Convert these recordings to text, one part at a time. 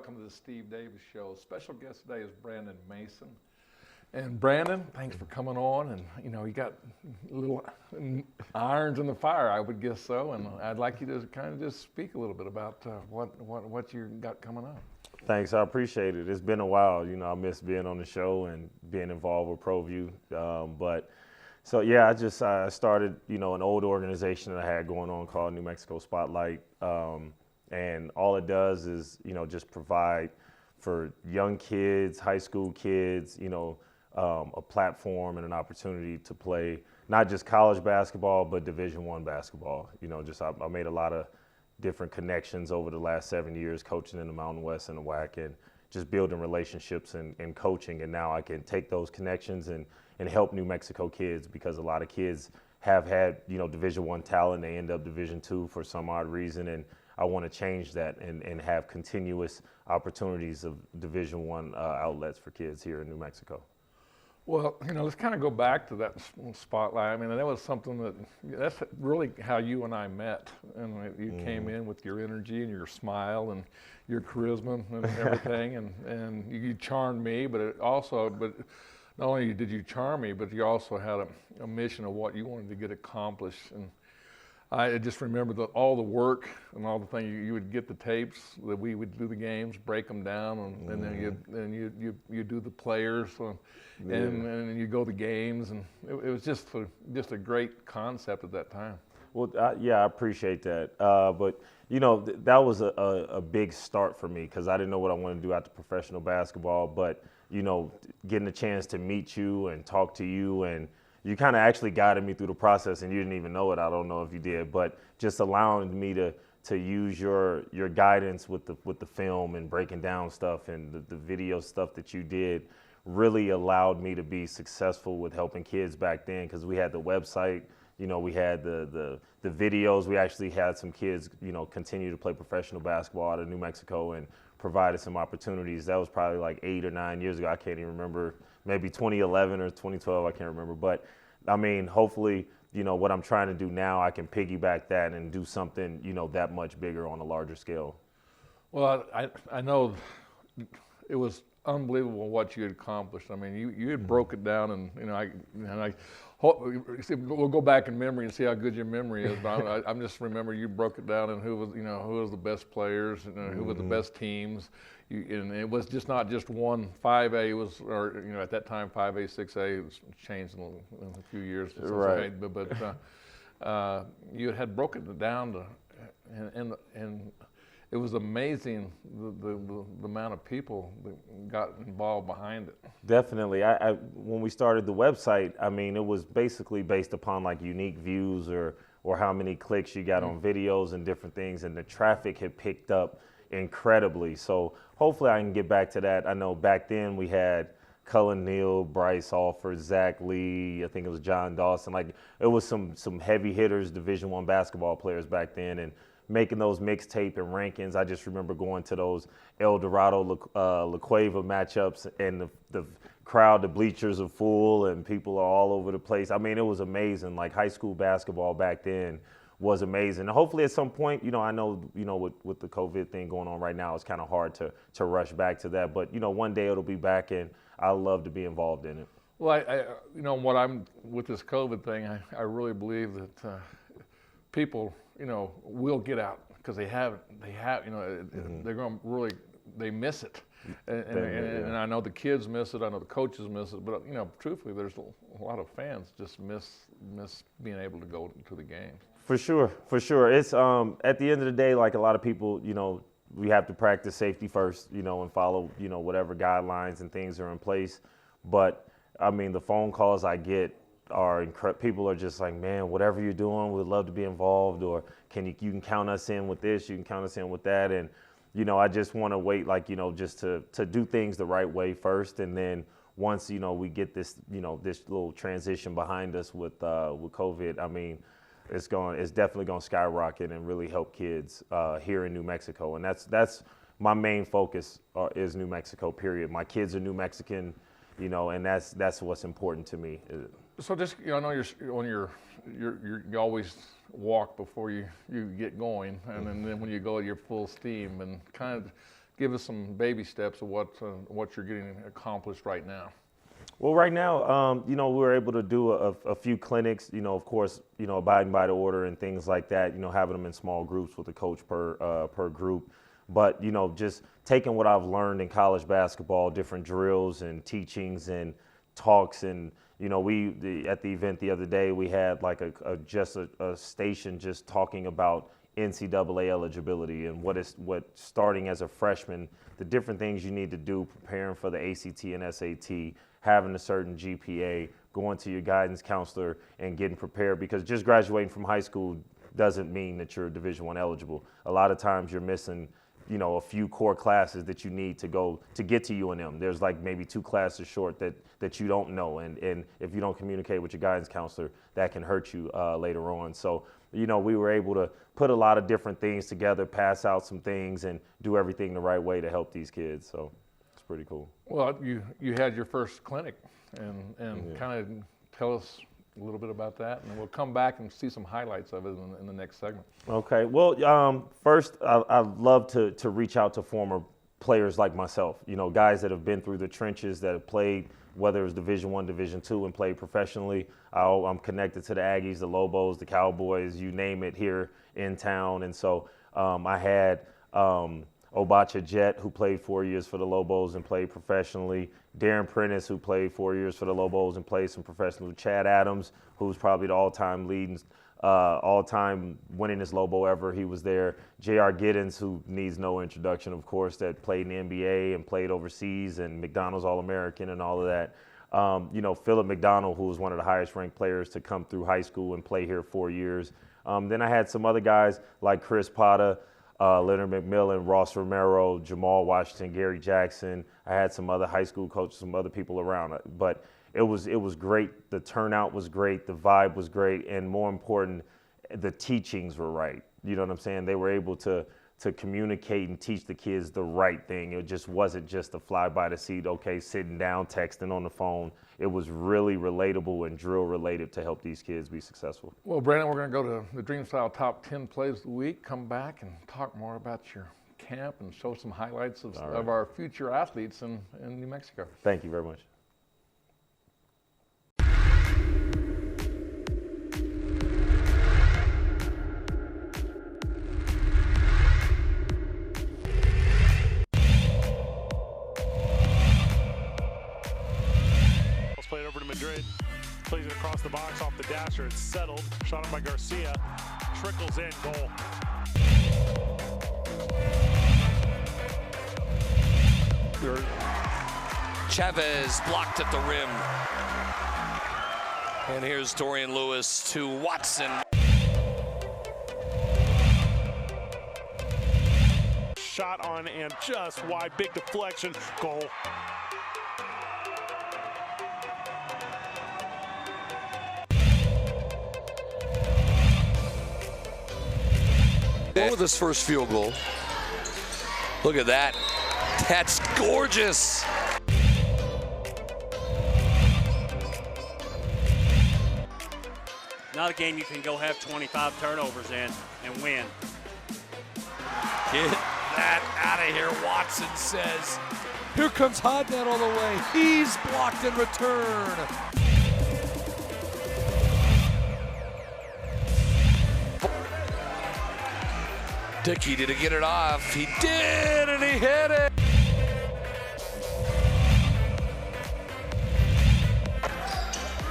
welcome to the Steve Davis Show. Special guest today is Brandon Mason. And Brandon, thanks for coming on. And you got little irons in the fire, I would guess so. And I'd like you to kind of just speak a little bit about what you got coming up. Thanks, I appreciate it. It's been a while. I miss being on the show and being involved with Proview. I started, an old organization that I had going on called New Mexico Spotlight. And all it does is, just provide for young kids, high school kids, a platform and an opportunity to play not just college basketball, but Division I basketball. I made a lot of different connections over the last 7 years coaching in the Mountain West and the WAC and just building relationships and coaching. And now I can take those connections and help New Mexico kids, because a lot of kids have had, Division I talent. They end up Division II for some odd reason. And I want to change that and have continuous opportunities of Division I outlets for kids here in New Mexico. Well, let's kind of go back to that spotlight. I mean, that was something that's really how you and I met. And you came in with your energy and your smile and your charisma and everything, and you charmed me. But not only did you charm me, but you also had a mission of what you wanted to get accomplished. And I just remember all the work and all the things. You would get the tapes that we would do the games, break them down, and then you do the players, and you go to games, and it was just a great concept at that time. Well, I appreciate that. But that was a big start for me, because I didn't know what I wanted to do after professional basketball. But getting a chance to meet you and talk to you, and you kind of actually guided me through the process, and you didn't even know it. I don't know if you did, but just allowing me to use your guidance with the film and breaking down stuff and the video stuff that you did really allowed me to be successful with helping kids back then, because we had the website, we had the videos. We actually had some kids, continue to play professional basketball out of New Mexico and provided some opportunities. That was probably like 8 or 9 years ago. I can't even remember. Maybe 2011 or 2012, I can't remember. But I mean, hopefully, what I'm trying to do now, I can piggyback that and do something, that much bigger on a larger scale. Well, I know it was unbelievable what you had accomplished. I mean, you had broke it down, and we'll go back in memory and see how good your memory is. But I'm just remember you broke it down and who was the best players, and who were the best teams. And it was just not just one 5A at that time 5A, 6A. It was changed in a few years. Right. But you had broken it down to, and it was amazing the amount of people that got involved behind it. Definitely. When we started the website, I mean, it was basically based upon like unique views or how many clicks you got on videos and different things, and the traffic had picked up incredibly. So hopefully I can get back to that. I know back then we had Cullen Neal, Bryce Alford, Zach Lee, I think it was John Dawson. Like, it was some heavy hitters, Division I basketball players back then, and making those mixtape and rankings. I just remember going to those El Dorado La Cueva matchups, and the crowd, the bleachers are full and people are all over the place. I mean, it was amazing. Like, high school basketball back then was amazing. And hopefully at some point, I know, with the COVID thing going on right now, it's kind of hard to rush back to that. But, one day it'll be back, and I'd love to be involved in it. Well, what I'm with this COVID thing, I really believe that people, will get out, because they're going to really, they miss it. And I know the kids miss it. I know the coaches miss it. But, truthfully, there's a lot of fans just miss being able to go to the games. For sure. It's at the end of the day, like a lot of people, we have to practice safety first, and follow, whatever guidelines and things are in place. But I mean, the phone calls I get are incredible. People are just like, man, whatever you're doing, we'd love to be involved, or you can count us in with this, you can count us in with that. And, I just want to wait, like, just to do things the right way first. And then once, we get this, this little transition behind us with COVID, I mean, it's definitely going to skyrocket and really help kids here in New Mexico. And that's my main focus is New Mexico, period. My kids are New Mexican, and that's what's important to me. So just, I know you always walk before you get going, and then when you go, you're full steam, and kind give us some baby steps of what you're getting accomplished right now. Well, right now, you know, we were able to do a few clinics, you know, of course, you know, abiding by the order and things like that, you know, having them in small groups with a coach per group. But, you know, just taking what I've learned in college basketball, different drills and teachings and talks. And, you know, at the event the other day, we had like a station just talking about NCAA eligibility and what starting as a freshman, the different things you need to do preparing for the ACT and SAT, having a certain GPA, going to your guidance counselor and getting prepared, because just graduating from high school doesn't mean that you're Division I eligible. A lot of times you're missing, you know, a few core classes that you need to go to get to UNM. There's like maybe 2 classes short that you don't know, and if you don't communicate with your guidance counselor, that can hurt you later on. So, you know, we were able to put a lot of different things together, pass out some things, and do everything the right way to help these kids. So it's pretty cool. Well, you had your first clinic, and kind of tell us a little bit about that, and we'll come back and see some highlights of it in the next segment. Okay. Well, first, I'd love to reach out to former players like myself, you know, guys that have been through the trenches, that have played, whether it's Division I, Division II, and played professionally. I'm connected to the Aggies, the Lobos, the Cowboys, you name it, here in town. And so I had Obacha Jet, who played 4 years for the Lobos and played professionally. Darren Prentice, who played 4 years for the Lobos and played some professional. Chad Adams, who's probably the all-time winningest Lobo ever. He was there. J.R. Giddens, who needs no introduction, of course, that played in the NBA and played overseas, and McDonald's All-American and all of that. You know, Philip McDonald, who was one of the highest-ranked players to come through high school and play here 4 years. Then I had some other guys like Chris Potta, Leonard McMillan, Ross Romero, Jamal Washington, Gary Jackson. I had some other high school coaches, some other people around. But it was great. The turnout was great. The vibe was great. And more important, the teachings were right. You know what I'm saying? They were able to communicate and teach the kids the right thing. It just wasn't just a fly by the seat, okay, sitting down, texting on the phone. It was really relatable and drill related to help these kids be successful. Well, Brandon, we're going to go to the Dream Style Top 10 Plays of the Week, come back and talk more about your camp and show some highlights of our future athletes in New Mexico. Thank you very much. Played over to Madrid, plays it across the box off the dasher. It's settled. Shot up by Garcia. Trickles in. Goal. Chavez blocked at the rim. And here's Dorian Lewis to Watson. Shot on and just wide. Big deflection. Goal. With his first field goal. Look at that. That's gorgeous. Not a game you can go have 25 turnovers in and win. Get that out of here, Watson says. Here comes Hodnett all the way. He's blocked in return. Dickey, did he get it off? He did, and he hit it.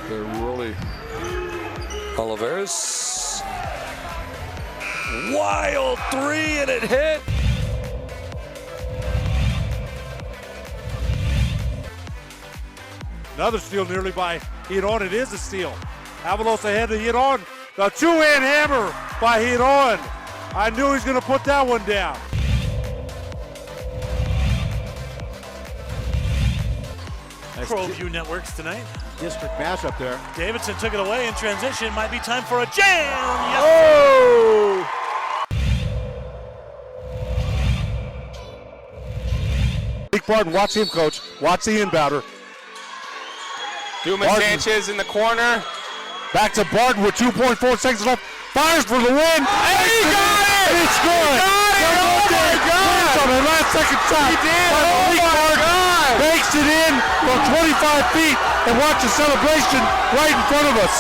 They're really Oliveras. Wild three, and it hit. Another steal nearly by Hiron. It is a steal. Avalos ahead to Hiron. The two-hand hammer by Hiron. I knew he was going to put that one down. Proview Networks tonight. District matchup there. Davidson took it away in transition. Might be time for a jam. Yes. Oh! Big Barton, watch him, coach. Watch the inbounder. Duma Sanchez in the corner. Back to Barton with 2.4 seconds left. Fires for the win. He got it! It's good. He got it! Oh my God! On the last Second shot. He did. Oh my God. Banks it in from 25 feet and watch the celebration right in front of us.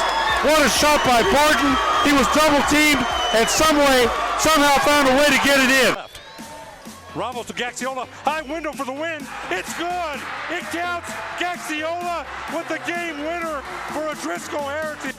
What a shot by Barton. He was double teamed and somehow found a way to get it in. Ramos to Gaxiola, high window for the win. It's good. It counts. Gaxiola with the game winner for a Driscoll Heritage.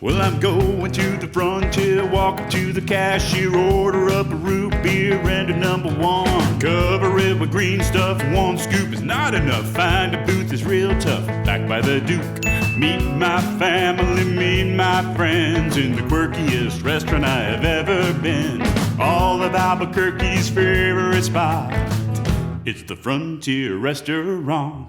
Well, I'm going to the frontier, walk up to the cashier, order up a root beer and a number one. Cover it with green stuff, one scoop is not enough. Find a booth is real tough, back by the Duke. Meet my family, meet my friends in the quirkiest restaurant I have ever been. All of Albuquerque's favorite spot, it's the Frontier Restaurant.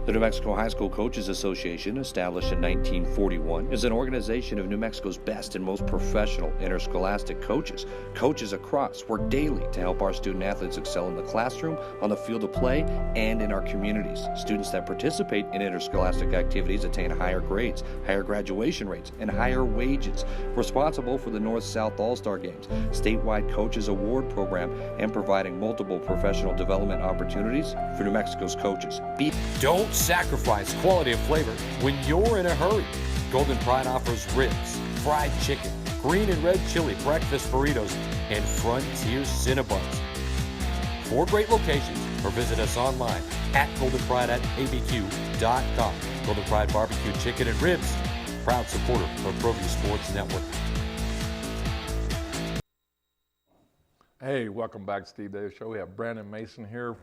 The New Mexico High School Coaches Association, established in 1941, is an organization of New Mexico's best and most professional interscholastic coaches. Coaches across work daily to help our student athletes excel in the classroom, on the field of play, and in our communities. Students that participate in interscholastic activities attain higher grades, higher graduation rates, and higher wages. Responsible for the North-South All-Star Games, statewide Coaches Award Program, and providing multiple professional development opportunities for New Mexico's coaches. Don't sacrifice quality of flavor when you're in a hurry. Golden Pride offers ribs, fried chicken, green and red chili breakfast burritos, and Frontier Cinnabons. 4 great locations, or visit us online at goldenpride@abq.com. Golden Pride Barbecue Chicken and Ribs, proud supporter of Proview Sports Network. Hey, welcome back to Steve Davis Show. We have Brandon Mason here,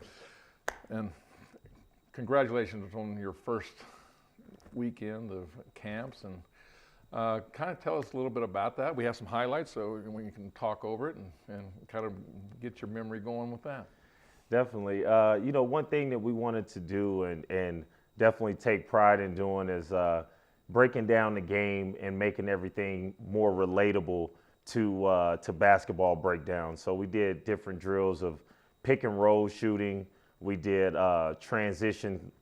and congratulations on your first weekend of camps, and kind of tell us a little bit about that. We have some highlights so we can talk over it and kind of get your memory going with that. Definitely. You know, one thing that we wanted to do and definitely take pride in doing is breaking down the game and making everything more relatable to basketball breakdown. So we did different drills of pick and roll shooting. We did transition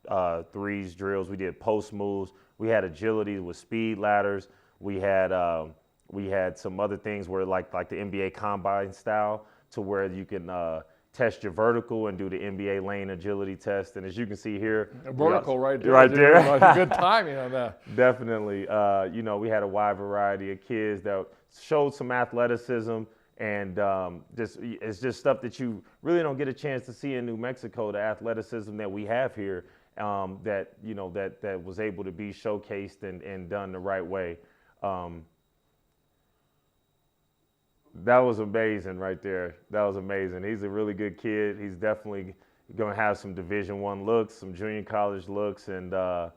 threes drills. We did post moves. We had agility with speed ladders. We had some other things where like the NBA combine style, to where you can test your vertical and do the NBA lane agility test. And as you can see here, A vertical right there. Right there. Good timing on that. Definitely. You know, we had a wide variety of kids that showed some athleticism. And it's just stuff that you really don't get a chance to see in New Mexico, the athleticism that we have here, that was able to be showcased and done the right way. That was amazing right there. That was amazing. He's a really good kid. He's definitely going to have some Division I looks, some junior college looks, and I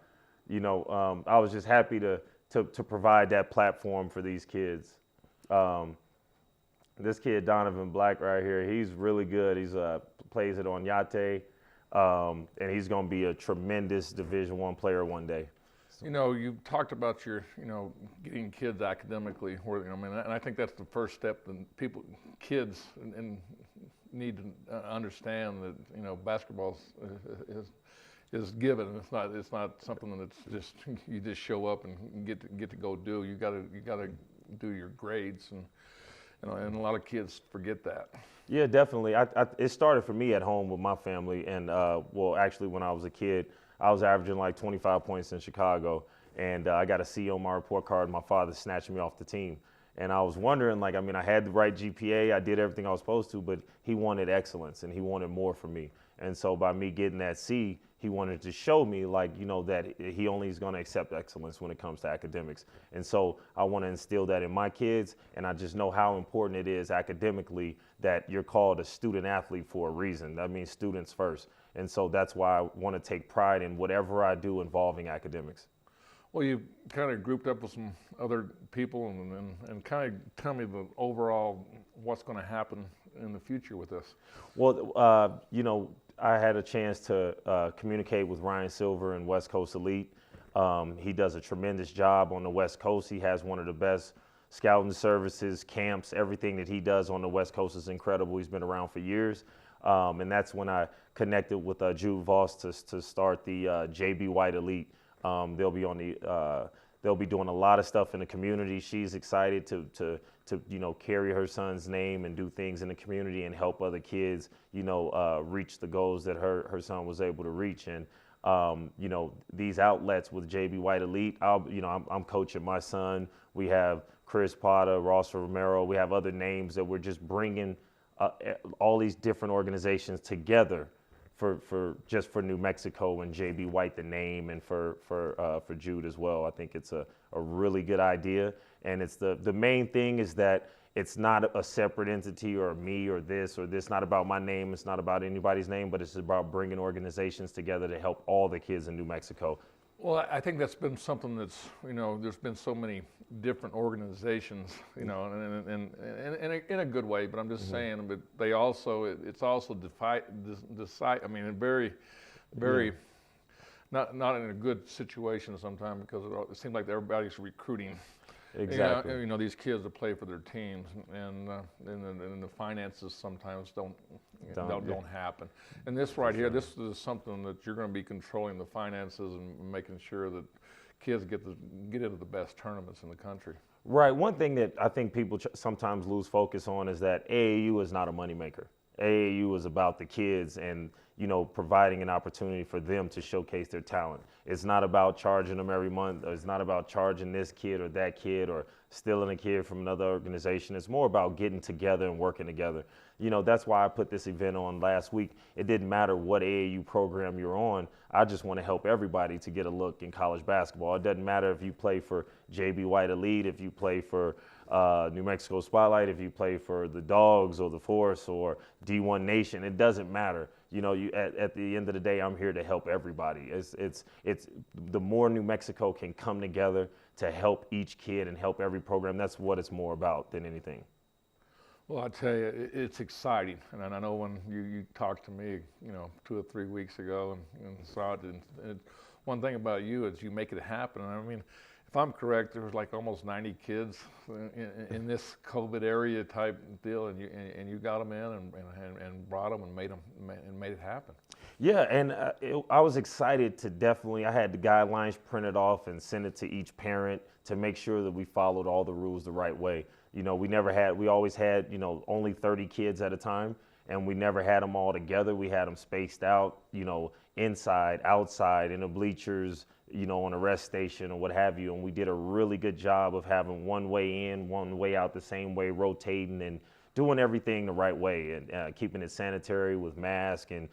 was just happy to provide that platform for these kids. This kid, Donovan Black, right here, he's really good. He's plays it on Yate, and he's going to be a tremendous Division I player one day. You know, you talked about your, getting kids academically worthy. I mean, and I think that's the first step that kids need to understand that, basketball is given. It's not something that's just you just show up and get to go do. You got to do your grades and a lot of kids forget that. Yeah, definitely. It started for me at home with my family, and actually when I was a kid, I was averaging like 25 points in Chicago, and I got a C on my report card. My father snatched me off the team, and I was wondering, I had the right GPA, I did everything I was supposed to, but he wanted excellence and he wanted more from me. And so by me getting that C, he wanted to show me that he only is going to accept excellence when it comes to academics. And so I want to instill that in my kids, and I just know how important it is academically that you're called a student athlete for a reason. That means students first. And so that's why I want to take pride in whatever I do involving academics. Well, you kind of grouped up with some other people and kind of tell me the overall what's going to happen in the future with this. Well, I had a chance to communicate with Ryan Silver and West Coast Elite. He does a tremendous job on the West Coast. He has one of the best scouting services, camps, everything that he does on the West Coast is incredible. He's been around for years. And that's when I connected with Jude Voss to start the JB White Elite. They'll be on the they'll be doing a lot of stuff in the community. She's excited to carry her son's name and do things in the community and help other kids, reach the goals that her son was able to reach. And these outlets with JB White Elite, I'm coaching my son. We have Chris Potter, Ross Romero. We have other names that we're just bringing all these different organizations together for New Mexico and JB White, the name, and for Jude as well. I think it's a really good idea. And it's the main thing is that it's not a separate entity or me or this, not about my name. It's not about anybody's name, but it's about bringing organizations together to help all the kids in New Mexico. Well, I think that's been something that's, there's been so many different organizations, and in a good way, but I'm just saying, but they also, it's also very, not in a good situation sometimes, because it seems like everybody's recruiting. Exactly. These kids to play for their teams, and the finances sometimes don't happen. And this right here, this is something that you're going to be controlling the finances and making sure that kids get into the best tournaments in the country. Right. One thing that I think people sometimes lose focus on is that AAU is not a moneymaker. AAU is about the kids and providing an opportunity for them to showcase their talent. It's not about charging them every month. It's not about charging this kid or that kid or stealing a kid from another organization. It's more about getting together and working together. That's why I put this event on last week. It didn't matter what AAU program you're on. I just want to help everybody to get a look in college basketball. It doesn't matter if you play for JB White Elite, if you play for New Mexico Spotlight, if you play for the Dogs or the Force or D1 Nation. It doesn't matter. At the end of the day, I'm here to help everybody. It's the more New Mexico can come together to help each kid and help every program. That's what it's more about than anything. Well, I tell you, it's exciting, and I know when you talked to me, 2 or 3 weeks ago, and saw it. And one thing about you is you make it happen. And I mean, if I'm correct, there was like almost 90 kids in this COVID area type deal, and you got them in and brought them and made it happen. Yeah, and I was excited to definitely. I had the guidelines printed off and sent it to each parent to make sure that we followed all the rules the right way. We always had, only 30 kids at a time, and we never had them all together. We had them spaced out, inside, outside, in the bleachers, on a rest station or what have you. And we did a really good job of having one way in, one way out the same way, rotating and doing everything the right way and keeping it sanitary with masks and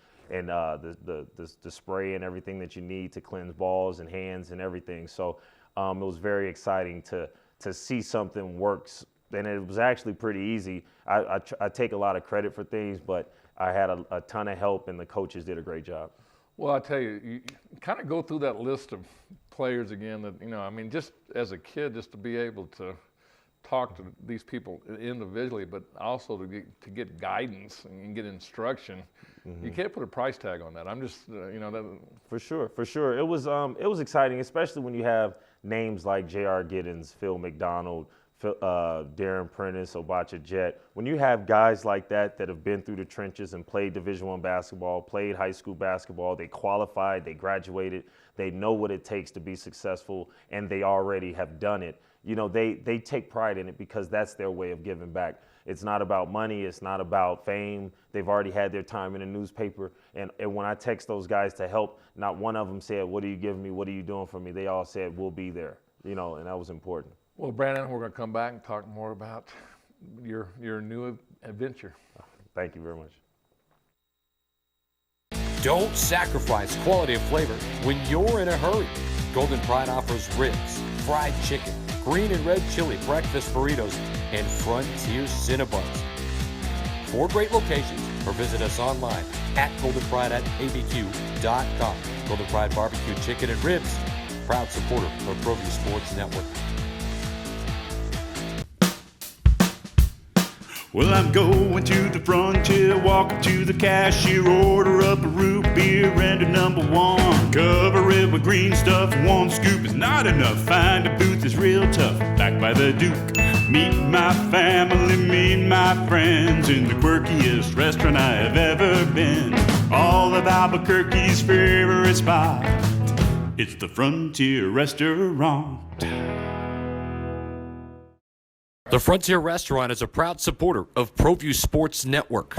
the spray and everything that you need to cleanse balls and hands and everything. So it was very exciting to see something works. And it was actually pretty easy. I take a lot of credit for things, but I had a ton of help, and the coaches did a great job. Well, I tell you, you kind of go through that list of players again that, just as a kid, just to be able to talk to these people individually, but also to get guidance and get instruction. Mm-hmm. You can't put a price tag on that. I'm just, that. For sure. It was exciting, especially when you have names like J.R. Giddens, Phil McDonald, Darren Prentice, Obacha Jet. When you have guys like that have been through the trenches and played Division I basketball, played high school basketball, they qualified, they graduated, they know what it takes to be successful, and they already have done it. They take pride in it because that's their way of giving back. It's not about money. It's not about fame. They've already had their time in the newspaper. And when I text those guys to help, not one of them said, "What are you giving me? What are you doing for me?" They all said, "We'll be there." And that was important. Well, Brandon, we're going to come back and talk more about your new adventure. Thank you very much. Don't sacrifice quality of flavor when you're in a hurry. Golden Pride offers ribs, fried chicken, green and red chili breakfast burritos, and Frontier Cinnabons. 4 great locations, or visit us online at goldenpride@abq.com. Golden Pride Barbecue Chicken and Ribs, proud supporter of Proview Sports Network. Well, I'm going to the frontier, walk up to the cashier, order up a root beer and a number one. Cover it with green stuff, one scoop is not enough. Find a booth is real tough, back by the Duke. Meet my family, meet my friends in the quirkiest restaurant I have ever been. All of Albuquerque's favorite spot, it's the Frontier Restaurant. The Frontier Restaurant is a proud supporter of Proview Sports Network.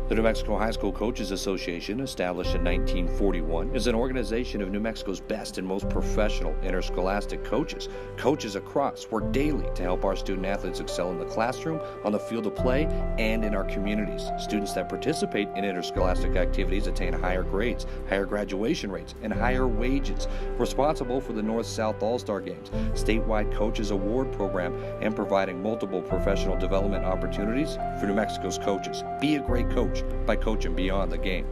The New Mexico High School Coaches Association, established in 1941, is an organization of New Mexico's best and most professional interscholastic coaches. Coaches across work daily to help our student athletes excel in the classroom, on the field of play, and in our communities. Students that participate in interscholastic activities attain higher grades, higher graduation rates, and higher wages. Responsible for the North-South All-Star Games, statewide Coaches Award Program, and providing multiple professional development opportunities for New Mexico's coaches. Be a great coach by coaching beyond the game.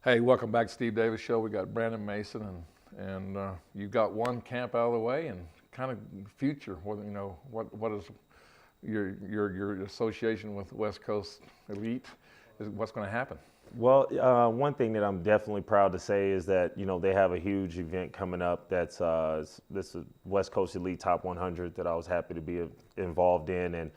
Hey, welcome back to Steve Davis Show. We got Brandon Mason, and you got one camp out of the way, and kind of future. What is your association with West Coast Elite? What's going to happen? Well, one thing that I'm definitely proud to say is that they have a huge event coming up. That's this is West Coast Elite Top 100 that I was happy to be involved in, and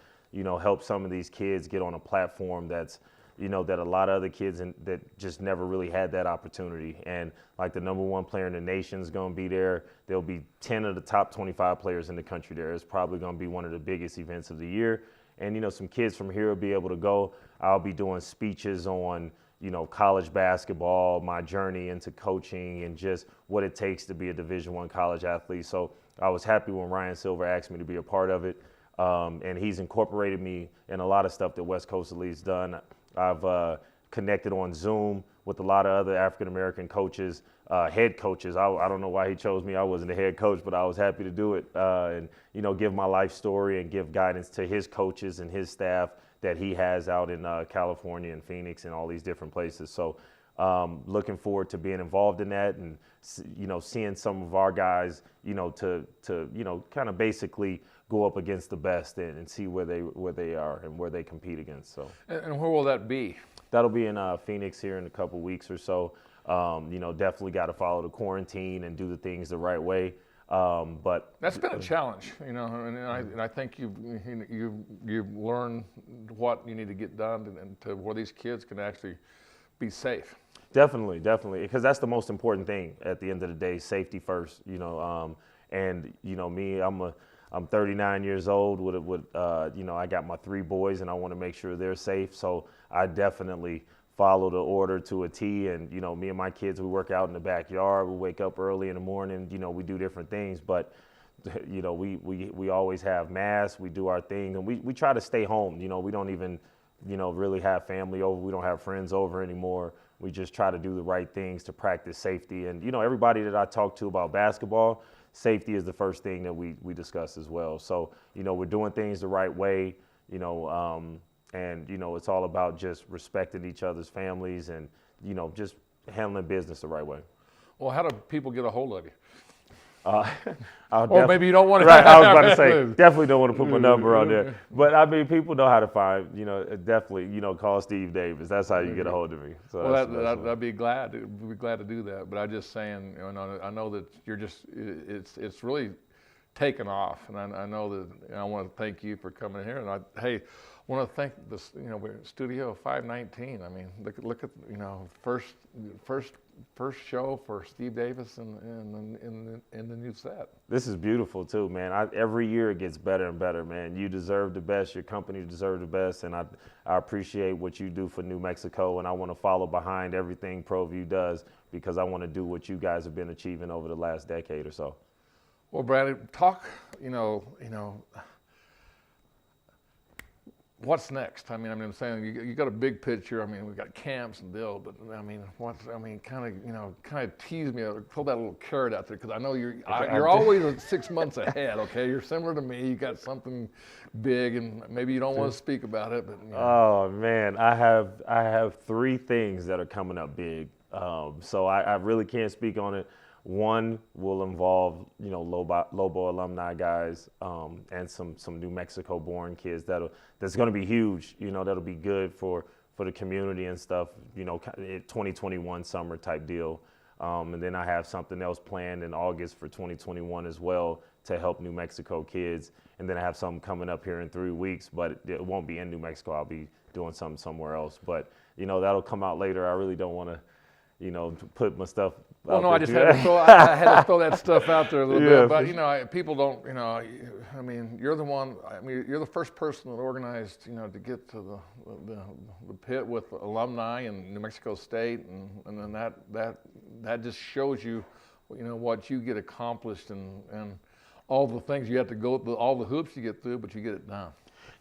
help some of these kids get on a platform that's that a lot of other kids that just never really had that opportunity. And like the number one player in the nation is going to be there. There'll be 10 of the top 25 players in the country there. It's probably going to be one of the biggest events of the year. And, some kids from here will be able to go. I'll be doing speeches on, college basketball, my journey into coaching, and just what it takes to be a Division I college athlete. So I was happy when Ryan Silver asked me to be a part of it. And he's incorporated me in a lot of stuff that West Coast Elite's done. I've connected on Zoom with a lot of other African-American coaches, head coaches. I don't know why he chose me. I wasn't a head coach, but I was happy to do it and, give my life story and give guidance to his coaches and his staff that he has out in California and Phoenix and all these different places. So looking forward to being involved in that and, seeing some of our guys, to kind of basically go up against the best and see where they are and where they compete against. So. And where will that be? That'll be in Phoenix here in a couple weeks or so. Definitely got to follow the quarantine and do the things the right way. But that's been a challenge, and I think you've learned what you need to get done and to where these kids can actually be safe. Definitely, because that's the most important thing at the end of the day. Safety first, and me, I'm 39 years old with I got my 3 boys and I want to make sure they're safe. So I definitely follow the order to a T. And, me and my kids, we work out in the backyard. We wake up early in the morning, we do different things. But, we always have masks. We do our thing and we try to stay home. We don't even, really have family over. We don't have friends over anymore. We just try to do the right things to practice safety. And, everybody that I talk to about basketball, safety is the first thing that we discuss as well. So, we're doing things the right way, and, it's all about just respecting each other's families and, just handling business the right way. Well, how do people get a hold of you? Or maybe you don't want to. Right, I was about to say, definitely don't want to put my number on there. But I mean, people know how to find, definitely, call Steve Davis. That's how you get a hold of me. So well, I'd be glad to do that. But I'm just saying, I know that you're just, it's really taken off, and I know that I want to thank you for coming here. And I want to thank this, we're in Studio 519. I mean, look at first show for Steve Davis in the new set. This is beautiful too, man. Every year it gets better and better, man. You deserve the best. Your company deserves the best, and I appreciate what you do for New Mexico, and I want to follow behind everything Proview does because I want to do what you guys have been achieving over the last decade or so. Well, Brandon, talk. What's next? I mean, I'm saying you got a big picture. I mean, we got camps and deal, but I mean, kind of tease me, pull that little carrot out there, because I know you're always 6 months ahead. Okay, you're similar to me. You got something big, and maybe you don't want to speak about it, but. Oh man, I have 3 things that are coming up big. So I really can't speak on it. One will involve, Lobo alumni guys, and some New Mexico born kids that's going to be huge. That'll be good for the community and stuff. 2021 summer type deal. And then I have something else planned in August for 2021 as well to help New Mexico kids. And then I have something coming up here in 3 weeks, but it won't be in New Mexico. I'll be doing something somewhere else. But that'll come out later. I really don't want to. Put my stuff. Well, no, I just had to throw that stuff out there a little bit. But people don't. I mean, you're the one. I mean, you're the first person that organized. To get to the pit with alumni in New Mexico State, and then that just shows you, what you get accomplished and all the things you have to go through, all the hoops you get through, but you get it done.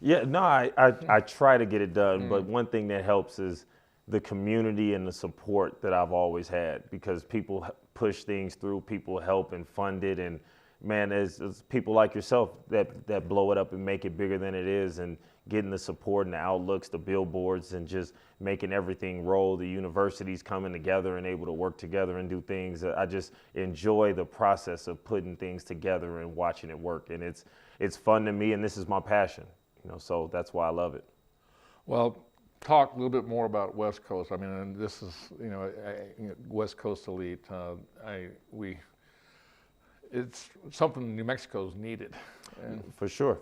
Yeah, no, I try to get it done, but one thing that helps is the community and the support that I've always had, because people push things through, people help and fund it, and man, there's people like yourself that blow it up and make it bigger than it is, and getting the support and the outlooks, the billboards, and just making everything roll, the universities coming together and able to work together and do things. I just enjoy the process of putting things together and watching it work, and it's fun to me, and this is my passion, so that's why I love it. Well, talk a little bit more about West Coast. I mean, and this is, West Coast Elite. It's something New Mexico's needed. And for sure.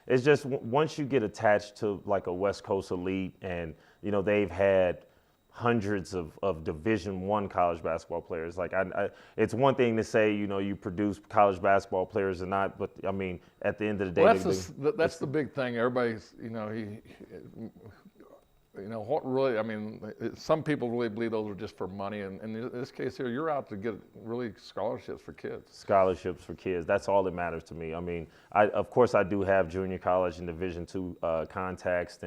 It's just once you get attached to like a West Coast Elite, and they've had hundreds of Division I college basketball players. Like it's one thing to say you produce college basketball players or not, but I mean at the end of the day, well, that's the big thing. Everybody's what really, I mean, some people really believe those are just for money, and in this case here, you're out to get really scholarships for kids. Scholarships for kids, that's all that matters to me. I mean, of course I do have junior college and Division II contacts,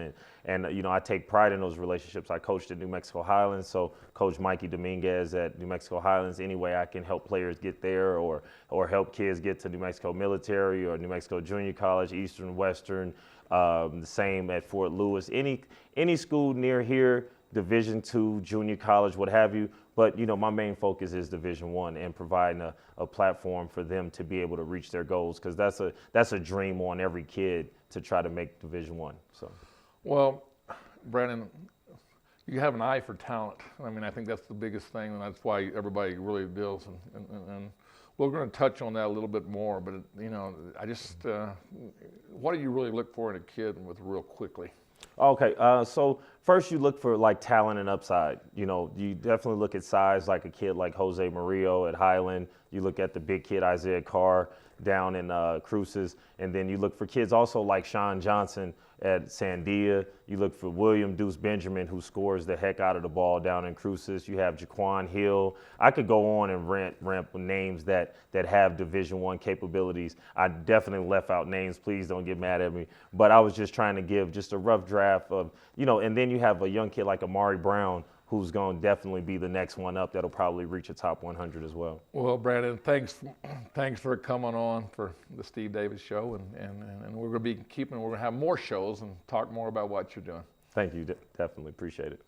and I take pride in those relationships. I coached at New Mexico Highlands, so Coach Mikey Dominguez at New Mexico Highlands, any way I can help players get there or help kids get to New Mexico Military or New Mexico Junior College, Eastern, Western, the same at Fort Lewis, any school near here, Division II, junior college, what have you. But my main focus is Division I and providing a platform for them to be able to reach their goals, because that's a dream on every kid to try to make Division I. So, well, Brandon, you have an eye for talent. I mean, I think that's the biggest thing, and that's why everybody really deals. And we're going to touch on that a little bit more, but I just, what do you really look for in a kid real quickly? Okay, so first you look for like talent and upside. You definitely look at size, like a kid like Jose Murillo at Highland. You look at the big kid Isaiah Carr down in Cruces, and then you look for kids also like Sean Johnson at Sandia. You look for William Deuce Benjamin, who scores the heck out of the ball down in Cruces. You have Jaquan Hill. I could go on and ramp with names that have Division I capabilities. I definitely left out names. Please don't get mad at me. But I was just trying to give just a rough draft of, and then you have a young kid like Amari Brown, who's going to definitely be the next one up that'll probably reach a top 100 as well. Well, Brandon, thanks for coming on for the Steve Davis Show, and we're going to have more shows and talk more about what you're doing. Thank you, definitely appreciate it.